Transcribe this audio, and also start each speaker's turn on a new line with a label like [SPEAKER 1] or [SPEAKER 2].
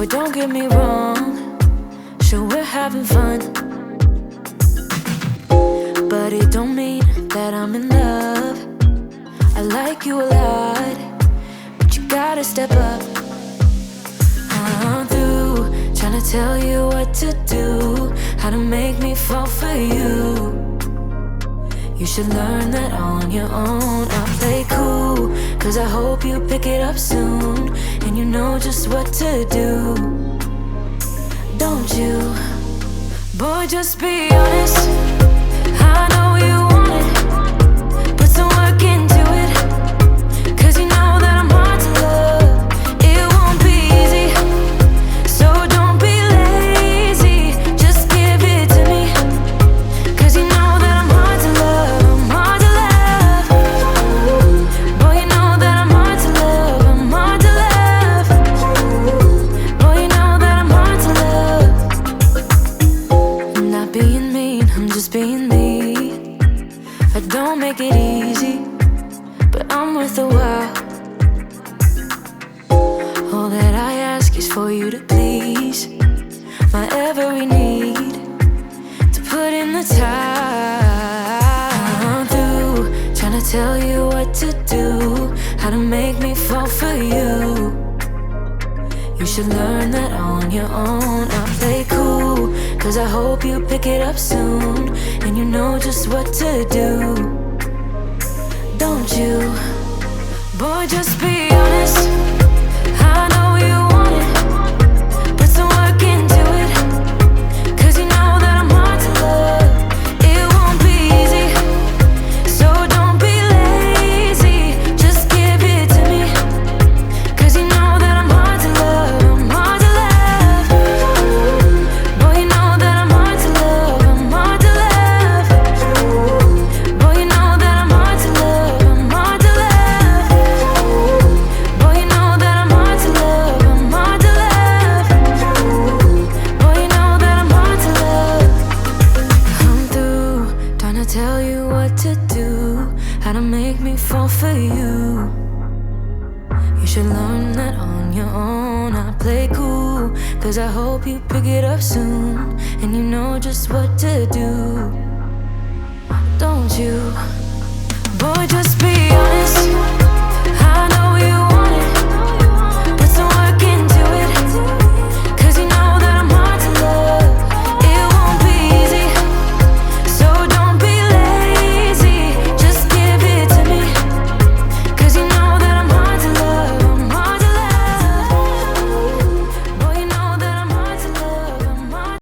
[SPEAKER 1] Boy, don't get me wrong, sure we're having fun, but it don't mean that I'm in love. I like you a lot, but you gotta step up. I'm through trying to tell you what to do, how to make me fall for you. You should learn that on your own. I play cool, cause I hope you pick it up soon, and you know just what to do. Don't you? Boy, just be honest. I know you want it, put some work into it, cause you know that I'm hard to love. It won't be easy, so don't be lazy. Just give it to me, cause you know that I'm hard to love. I'm hard to love. Boy, you know that I'm hard to love. I'm hard to love. Boy, you know that I'm hard to love. I'm not being mean, I'm just being me. I don't make it easy, but I'm worth a while. All that I ask is for you to please my every need, to put in the time. I'm through trying to tell you what to do, how to make me fall for you. You should learn that on your own. I play cool, cause I hope you pick it up soon, and you know just what to do. Don't you? Boy, just be honest. I know you want it, put some work into it, cause you know that I'm hard to love. It won't be easy, so don't be lazy. Just give it to me, cause you know that I'm hard to love. I'm hard to love. Boy, you know that I'm hard to love. I'm hard to love. Boy, you know that I'm hard to love. I'm hard to love. Boy, you know that I'm hard to love. I'm hard to love. Boy, you know that I'm hard to love. I'm through trying to tell you what to do, how to make me fall for you. You should learn that on your own. I play cool, cause I hope you pick it up soon, and you know just what to do. Don't you? Boy, just be honest.